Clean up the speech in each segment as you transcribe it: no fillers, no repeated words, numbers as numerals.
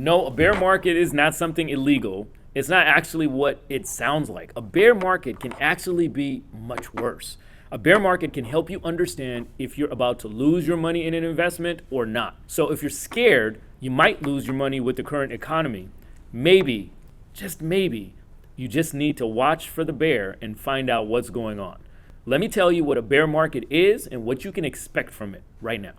No, a bear market is not something illegal. It's not actually what it sounds like. A bear market can actually be much worse. A bear market can help you understand if you're about to lose your money in an investment or not. So if you're scared, you might lose your money with the current economy. Maybe, just maybe, you just need to watch for the bear and find out what's going on. Let me tell you what a bear market is and what you can expect from it right now.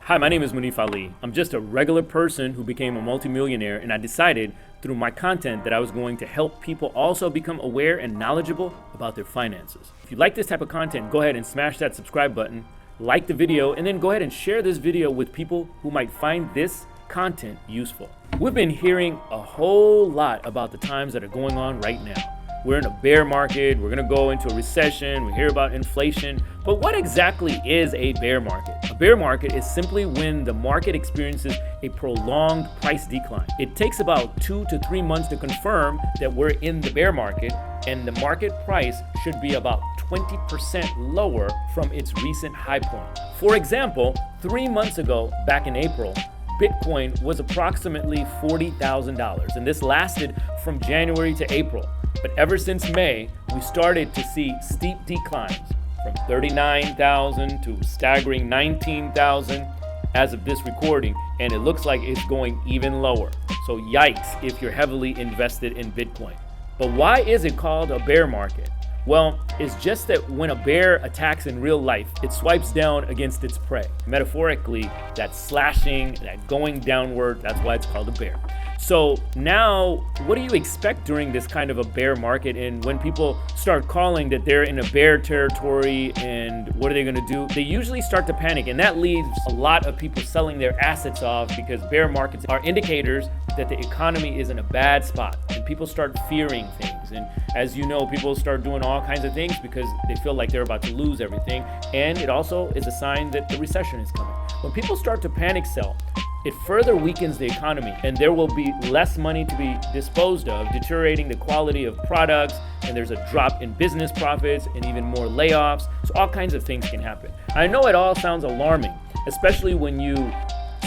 Hi, my name is Munif Ali. I'm just a regular person who became a multimillionaire, and I decided through my content that I was going to help people also become aware and knowledgeable about their finances. If you like this type of content, go ahead and smash that subscribe button, like the video, and then go ahead and share this video with people who might find this content useful. We've been hearing a whole lot about the times that are going on right now. We're in a bear market, we're gonna go into a recession, we hear about inflation, but what exactly is a bear market? A bear market is simply when the market experiences a prolonged price decline. It takes about 2 to 3 months to confirm that we're in the bear market, and the market price should be about 20% lower from its recent high point. For example, 3 months ago, back in April, Bitcoin was approximately $40,000, and this lasted from January to April. But ever since May, we started to see steep declines from 39,000 to staggering 19,000 as of this recording, and it looks like it's going even lower. So yikes if you're heavily invested in Bitcoin. But why is it called a bear market? Well, it's just that when a bear attacks in real life, it swipes down against its prey. Metaphorically, that slashing, that going downward, that's why it's called a bear. So now, what do you expect during this kind of a bear market? And when people start calling that they're in a bear territory and what are they gonna do? They usually start to panic, and that leaves a lot of people selling their assets off because bear markets are indicators that the economy is in a bad spot and people start fearing things. And as you know, people start doing all kinds of things because they feel like they're about to lose everything. And it also is a sign that the recession is coming. When people start to panic sell, it further weakens the economy, and there will be less money to be disposed of, deteriorating the quality of products, and there's a drop in business profits and even more layoffs. So all kinds of things can happen. I know it all sounds alarming, especially when you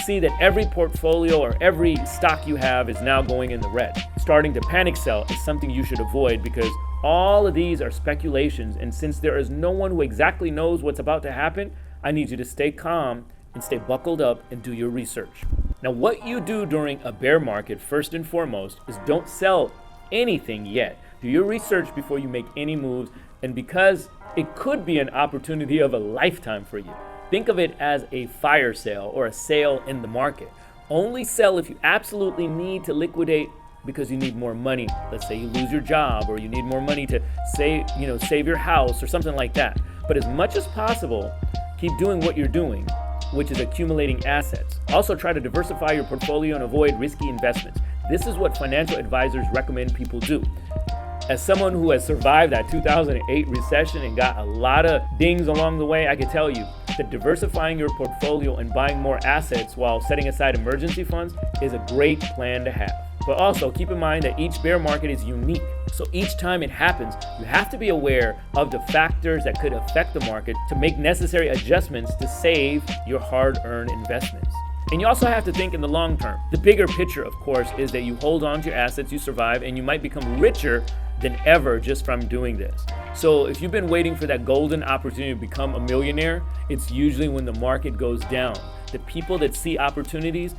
see that every portfolio or every stock you have is now going in the red. Starting to panic sell is something you should avoid because all of these are speculations, and since there is no one who exactly knows what's about to happen, I need you to stay calm and stay buckled up and do your research. Now, what you do during a bear market, first and foremost, is don't sell anything yet. Do your research before you make any moves, and because it could be an opportunity of a lifetime for you, think of it as a fire sale or a sale in the market. Only sell if you absolutely need to liquidate because you need more money. Let's say you lose your job or you need more money to save your house or something like that. But as much as possible, keep doing what you're doing, which is accumulating assets. Also try to diversify your portfolio and avoid risky investments. This is what financial advisors recommend people do. As someone who has survived that 2008 recession and got a lot of dings along the way, I can tell you that diversifying your portfolio and buying more assets while setting aside emergency funds is a great plan to have. But also keep in mind that each bear market is unique. So each time it happens, you have to be aware of the factors that could affect the market to make necessary adjustments to save your hard-earned investments. And you also have to think in the long term. The bigger picture, of course, is that you hold on to your assets, you survive, and you might become richer than ever just from doing this. So if you've been waiting for that golden opportunity to become a millionaire, it's usually when the market goes down. The people that see opportunities,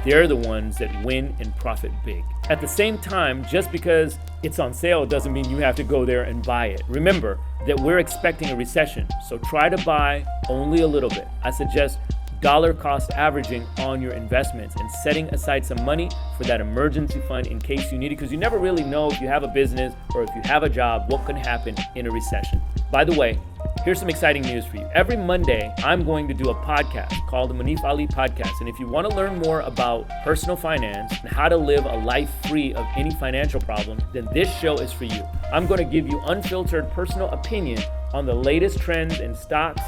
they're the ones that win and profit big. At the same time, just because it's on sale doesn't mean you have to go there and buy it. Remember that we're expecting a recession, so try to buy only a little bit. I suggest dollar cost averaging on your investments and setting aside some money for that emergency fund in case you need it, because you never really know if you have a business or if you have a job, what can happen in a recession. By the way, here's some exciting news for you. Every Monday, I'm going to do a podcast called the Munif Ali Podcast. And if you want to learn more about personal finance and how to live a life free of any financial problem, then this show is for you. I'm going to give you unfiltered personal opinion on the latest trends in stocks,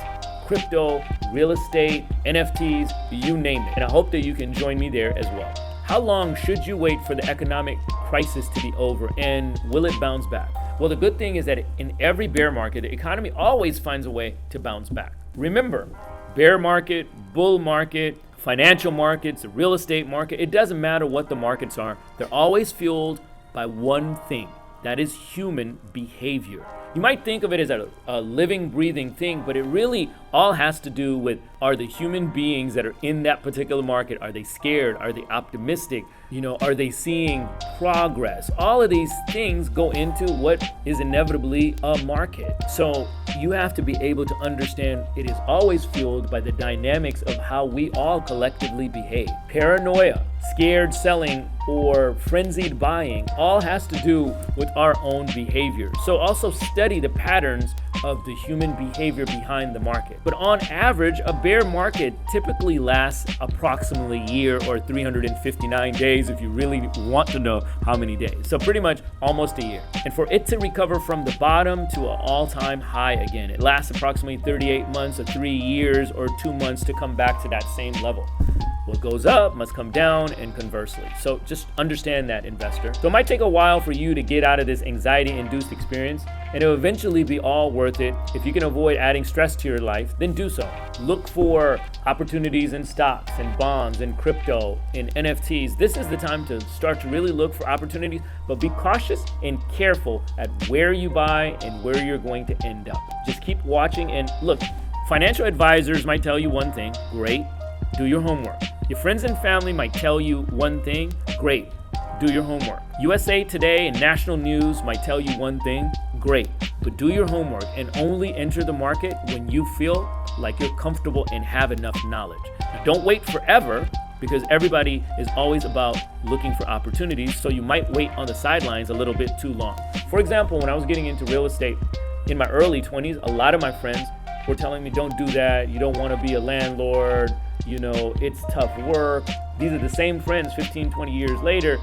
crypto, real estate, NFTs, you name it. And I hope that you can join me there as well. How long should you wait for the economic crisis to be over, and will it bounce back? Well, the good thing is that in every bear market, the economy always finds a way to bounce back. Remember, bear market, bull market, financial markets, the real estate market, it doesn't matter what the markets are. They're always fueled by one thing. That is human behavior. You might think of it as a living, breathing thing, but it really all has to do with, are the human beings that are in that particular market, are they scared? Are they optimistic? Are they seeing progress? All of these things go into what is inevitably a market. So you have to be able to understand it is always fueled by the dynamics of how we all collectively behave. Paranoia, scared selling, or frenzied buying all has to do with our own behavior. So also study the patterns of the human behavior behind the market. But on average, a bear market typically lasts approximately a year or 359 days if you really want to know how many days. So pretty much almost a year. And for it to recover from the bottom to an all-time high again, it lasts approximately 38 months or 3 years or 2 months to come back to that same level. What goes up must come down, and conversely. So just understand that, investor. So it might take a while for you to get out of this anxiety-induced experience, and it'll eventually be all worth it. If you can avoid adding stress to your life, then do so. Look for opportunities in stocks and bonds and crypto and NFTs. This is the time to start to really look for opportunities, but be cautious and careful at where you buy and where you're going to end up. Just keep watching and look. Financial advisors might tell you one thing, great, do your homework. Your friends and family might tell you one thing, great, do your homework. USA Today and national news might tell you one thing, great, but do your homework and only enter the market when you feel like you're comfortable and have enough knowledge. Now, don't wait forever, because everybody is always about looking for opportunities, so you might wait on the sidelines a little bit too long. For example, when I was getting into real estate in my early 20s, a lot of my friends were telling me, don't do that, you don't want to be a landlord, it's tough work. These are the same friends 15, 20 years later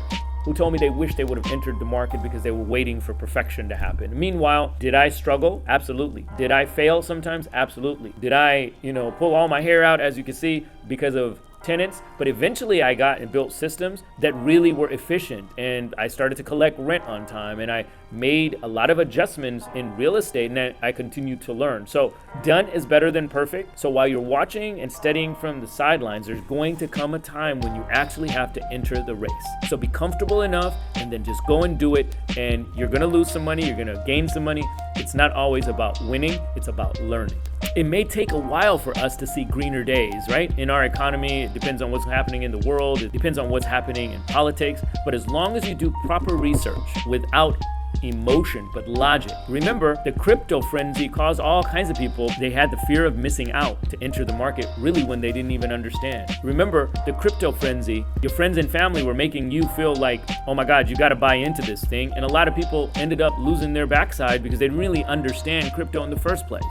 who told me they wish they would have entered the market because they were waiting for perfection to happen. Meanwhile, did I struggle? Absolutely. Did I fail sometimes? Absolutely. Did I, pull all my hair out, as you can see, because of tenants? But eventually I got and built systems that really were efficient, and I started to collect rent on time, and I made a lot of adjustments in real estate, and I continued to learn. So done is better than perfect. So while you're watching and studying from the sidelines, there's going to come a time when you actually have to enter the race. So be comfortable enough and then just go and do it, and you're gonna lose some money, you're gonna gain some money. It's not always about winning, it's about learning. It may take a while for us to see greener days, right? In our economy, it depends on what's happening in the world, it depends on what's happening in politics, but as long as you do proper research without emotion but logic. Remember, the crypto frenzy caused all kinds of people, they had the fear of missing out to enter the market really when they didn't even understand. Remember, the crypto frenzy, your friends and family were making you feel like, oh my God, you got to buy into this thing. And a lot of people ended up losing their backside because they didn't really understand crypto in the first place.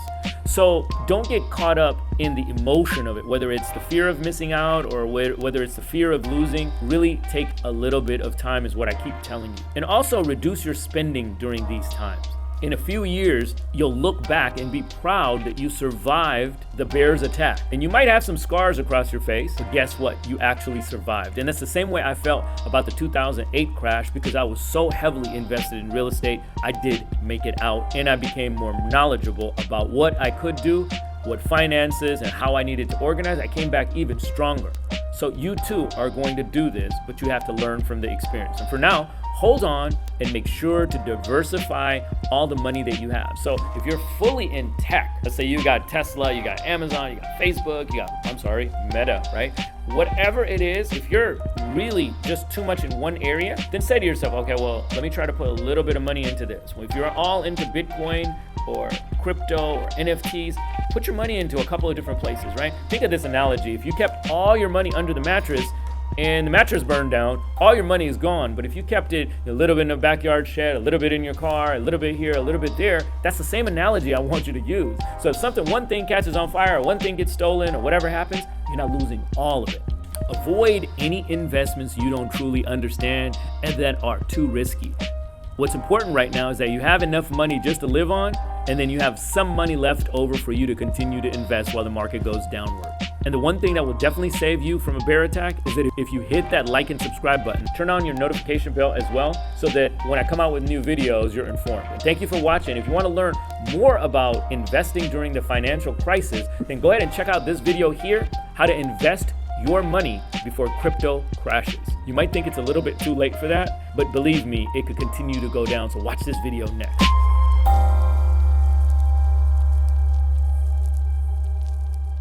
So don't get caught up in the emotion of it, whether it's the fear of missing out or whether it's the fear of losing. Really take a little bit of time is what I keep telling you. And also reduce your spending during these times. In a few years, you'll look back and be proud that you survived the bear's attack. And you might have some scars across your face, but guess what? You actually survived. And that's the same way I felt about the 2008 crash, because I was so heavily invested in real estate. I did make it out, and I became more knowledgeable about what I could do, what finances and how I needed to organize. I came back even stronger. So you too are going to do this, but you have to learn from the experience. And for now, hold on and make sure to diversify all the money that you have. So if you're fully in tech, let's say you got Tesla, you got Amazon, you got Facebook, you got, Meta, right? Whatever it is, if you're really just too much in one area, then say to yourself, okay, well, let me try to put a little bit of money into this. Well, if you're all into Bitcoin or crypto or NFTs, put your money into a couple of different places, right? Think of this analogy. If you kept all your money under the mattress and the mattress burned down, all your money is gone. But if you kept it a little bit in the backyard shed, a little bit in your car, a little bit here, a little bit there, that's the same analogy I want you to use. So if one thing catches on fire or one thing gets stolen or whatever happens, you're not losing all of it. Avoid any investments you don't truly understand and that are too risky. What's important right now is that you have enough money just to live on, and then you have some money left over for you to continue to invest while the market goes downward. And the one thing that will definitely save you from a bear attack is that if you hit that like and subscribe button, turn on your notification bell as well, so that when I come out with new videos, you're informed. And thank you for watching. If you want to learn more about investing during the financial crisis, then go ahead and check out this video here, how to invest your money before crypto crashes. You might think it's a little bit too late for that, but believe me, it could continue to go down. So watch this video next.